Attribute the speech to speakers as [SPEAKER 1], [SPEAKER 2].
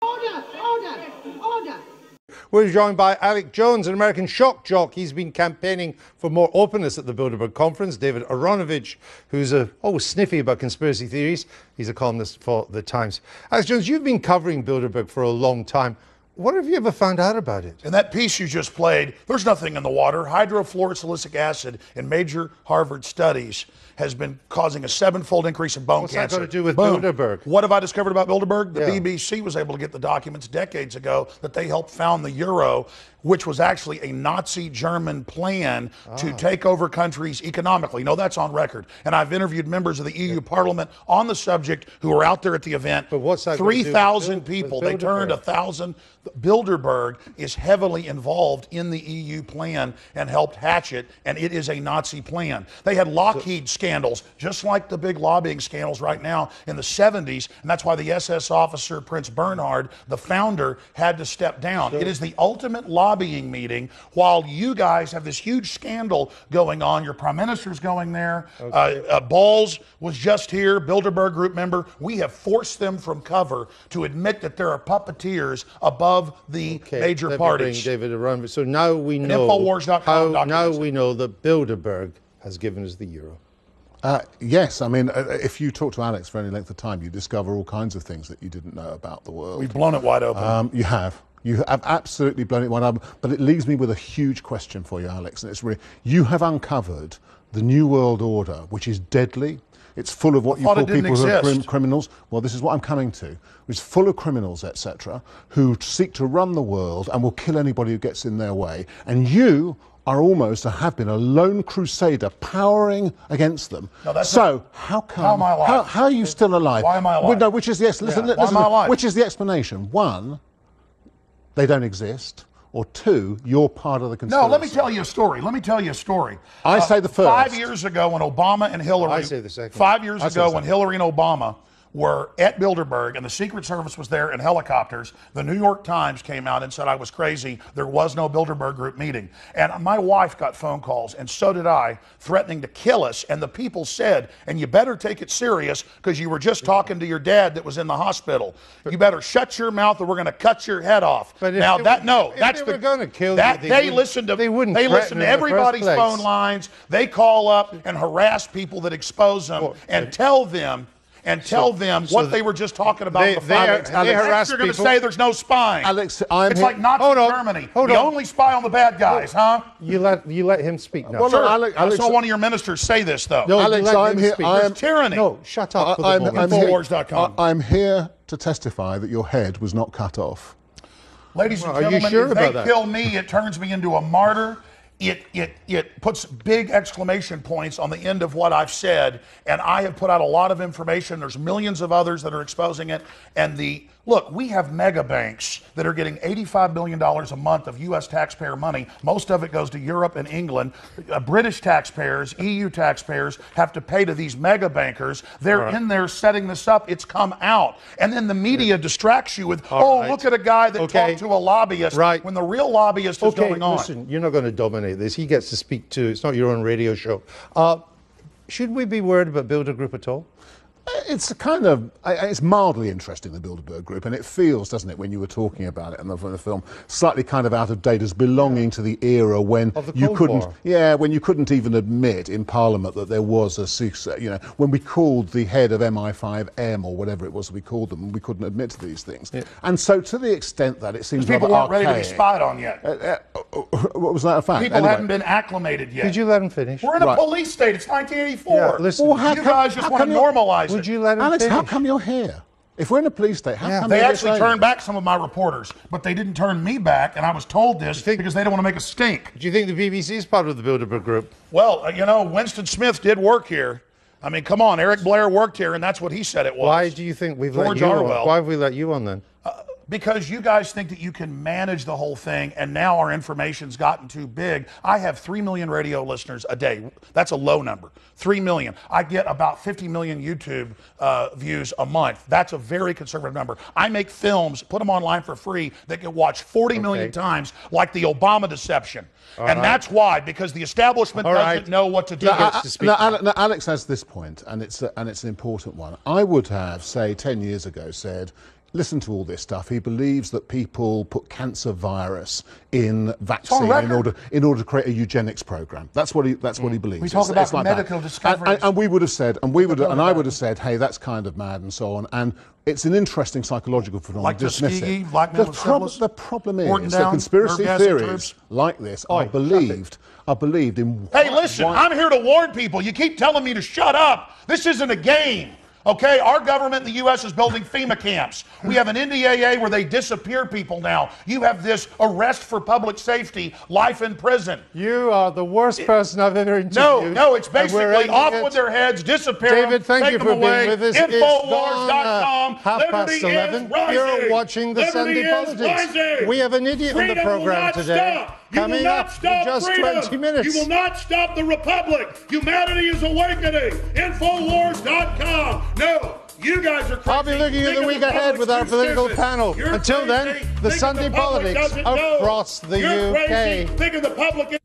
[SPEAKER 1] Order! Order! Order!
[SPEAKER 2] We're joined by Alec Jones, an American shock jock. He's been campaigning for more openness at the Bilderberg conference. David Aronovich, who's always sniffy about conspiracy theories. He's a columnist for The Times. Alec Jones, you've been covering Bilderberg for a long time. What have you ever found out about it?
[SPEAKER 3] In that piece you just played, there's nothing in the water. Hydrofluorosilicic acid in major Harvard studies has been causing a 7-fold increase in bone cancer.
[SPEAKER 2] What's that got to do with
[SPEAKER 3] Boom.
[SPEAKER 2] Bilderberg?
[SPEAKER 3] What have I discovered about Bilderberg? The
[SPEAKER 2] Yeah.
[SPEAKER 3] BBC was able to get the documents decades ago that they helped found the euro, which was actually a Nazi German plan to take over countries economically. No, that's on record. And I've interviewed members of the EU Parliament on the subject who were out there at the event.
[SPEAKER 2] But what's that got to do with
[SPEAKER 3] 3,000
[SPEAKER 2] with
[SPEAKER 3] people. They
[SPEAKER 2] Bilderberg?
[SPEAKER 3] turned 1,000. Bilderberg is heavily involved in the EU plan and helped hatch it, and it is a Nazi plan. They had Lockheed scandals, just like the big lobbying scandals right now in the 70s, and that's why the SS officer, Prince Bernhard, the founder, had to step down. It is the ultimate lobbying meeting while you guys have this huge scandal going on. Your prime minister's going there. Balls was just here, Bilderberg group member. We have forced them from cover to admit that there are puppeteers above the major parties.
[SPEAKER 2] David Aronovich. So now we know
[SPEAKER 3] Infowars.com
[SPEAKER 2] now we know that Bilderberg has given us the euro.
[SPEAKER 4] Yes, I mean, if you talk to Alex for any length of time, you discover all kinds of things that you didn't know about the world.
[SPEAKER 3] We've blown it wide open.
[SPEAKER 4] You have. You have absolutely blown it wide open. But it leaves me with a huge question for you, Alex. And it's really, you have uncovered the New World Order, which is deadly. It's full of what you call people who are criminals. Well, this is what I'm coming to. It's full of criminals, etc., who seek to run the world and will kill anybody who gets in their way. And you are almost, or have been, a lone crusader powering against them.
[SPEAKER 3] No,
[SPEAKER 4] so how come?
[SPEAKER 3] How am I alive?
[SPEAKER 4] How are you still alive?
[SPEAKER 3] Why am I alive?
[SPEAKER 4] Well, no, which is the which is the explanation? One, they don't exist. Or two, you're part of the conspiracy.
[SPEAKER 3] No, let me tell you a story.
[SPEAKER 4] I say the first.
[SPEAKER 3] 5 years ago when Obama and Hillary...
[SPEAKER 2] I say the second.
[SPEAKER 3] 5 years ago when Hillary and Obama were at Bilderberg and the Secret Service was there in helicopters, the New York Times came out and said I was crazy. There was no Bilderberg group meeting. And my wife got phone calls, and so did I, threatening to kill us. And the people said, and you better take it serious because you were just talking to your dad that was in the hospital. You better shut your mouth or we're going to cut your head off.
[SPEAKER 2] But
[SPEAKER 3] now
[SPEAKER 2] that's
[SPEAKER 3] the
[SPEAKER 2] going to kill
[SPEAKER 3] that
[SPEAKER 2] you,
[SPEAKER 3] they listen to everybody's phone lines. They call up and harass people that expose them and tell them what they were just talking about.
[SPEAKER 4] They
[SPEAKER 3] harass people. You're going to say there's no spying.
[SPEAKER 4] Alex,
[SPEAKER 3] it's like Nazi Germany. We only spy on the bad guys, huh?
[SPEAKER 2] You let him speak now.
[SPEAKER 4] Well,
[SPEAKER 3] sure.
[SPEAKER 4] Alex,
[SPEAKER 3] I saw one of your ministers say this, though.
[SPEAKER 2] No,
[SPEAKER 4] Alex, I'm here.
[SPEAKER 3] There's tyranny.
[SPEAKER 2] No, shut up.
[SPEAKER 3] Infowars.com.
[SPEAKER 4] I'm here to testify that your head was not cut off.
[SPEAKER 3] Ladies and
[SPEAKER 2] Are you
[SPEAKER 3] gentlemen,
[SPEAKER 2] sure
[SPEAKER 3] if they
[SPEAKER 2] about that?
[SPEAKER 3] kill me, it turns me into a martyr. It puts big exclamation points on the end of what I've said, and I have put out a lot of information. There's millions of others that are exposing it. And look, we have mega banks that are getting $85 billion a month of U.S. taxpayer money. Most of it goes to Europe and England. British taxpayers, EU taxpayers have to pay to these mega bankers. They're in there setting this up. It's come out. And then the media distracts you with, look at a guy that talked to a lobbyist when the real lobbyist is going on.
[SPEAKER 2] Listen, you're not going to dominate this. He gets to speak to, it's not your own radio show. Should we be worried about Bilderberg Group at all?
[SPEAKER 4] It's it's mildly interesting, the Bilderberg Group, and it feels, doesn't it, when you were talking about it in the film, slightly kind of out of date as belonging to the era when you couldn't even admit in Parliament that there was a secret, when we called the head of MI5M or whatever it was we called them, we couldn't admit to these things. Yeah. And so to the extent that it seems
[SPEAKER 3] people
[SPEAKER 4] rather
[SPEAKER 3] weren't ready to be spied on yet.
[SPEAKER 4] What was that a fact?
[SPEAKER 3] People hadn't been acclimated yet.
[SPEAKER 2] Did you let him finish?
[SPEAKER 3] We're in a police state. It's 1984.
[SPEAKER 2] Yeah, listen,
[SPEAKER 3] you guys just want to normalize it.
[SPEAKER 2] Would you let him
[SPEAKER 4] Alex,
[SPEAKER 2] finish?
[SPEAKER 4] how come you're here? If we're in a police state, how come
[SPEAKER 3] they actually turned back some of my reporters, but they didn't turn me back, and I was told this because they don't want to make a stink.
[SPEAKER 2] Do you think the BBC is part of the Bilderberg Group?
[SPEAKER 3] Well, Winston Smith did work here. I mean, come on, Eric Blair worked here, and that's what he said it was.
[SPEAKER 2] Why do you think we've let you on? Why have we let you on then?
[SPEAKER 3] Because you guys think that you can manage the whole thing, and now our information's gotten too big. I have 3 million radio listeners a day. That's a low number. 3 million. I get about 50 million YouTube views a month. That's a very conservative number. I make films, put them online for free, that get watched 40 million times, like the Obama deception. That's why, because the establishment doesn't know what to do.
[SPEAKER 4] Now, Alex has this point, and it's an important one. I would have, say, 10 years ago said, listen to all this stuff. He believes that people put cancer virus in vaccine in order to create a eugenics program. That's what he believes.
[SPEAKER 3] We talk about medical discoveries,
[SPEAKER 4] and we would have said, and I would have said, hey, that's kind of mad and so on. And it's an interesting psychological phenomenon.
[SPEAKER 3] Like Tuskegee, blackmail of syphilis.
[SPEAKER 4] The problem is that conspiracy theories like this are believed in.
[SPEAKER 3] Hey, listen, I'm here to warn people. You keep telling me to shut up. This isn't a game. Okay, our government in the U.S. is building FEMA camps. We have an NDAA where they disappear people now. You have this arrest for public safety, life in prison.
[SPEAKER 2] You are the worst person I've ever interviewed.
[SPEAKER 3] No, it's basically off with their heads, disappear
[SPEAKER 2] David,
[SPEAKER 3] them,
[SPEAKER 2] thank you for being with us.
[SPEAKER 3] Infowars.com.
[SPEAKER 2] It's gone 11:30. You're watching the Sunday Politics. We have an idiot on the program today. Coming up in just 20 minutes.
[SPEAKER 5] You will not stop the Republic. Humanity is awakening. Infowars.com. No, you guys are crazy.
[SPEAKER 2] I'll be looking at the week ahead with our political panel. Until then, the Sunday Politics across the UK.
[SPEAKER 5] Think of the public.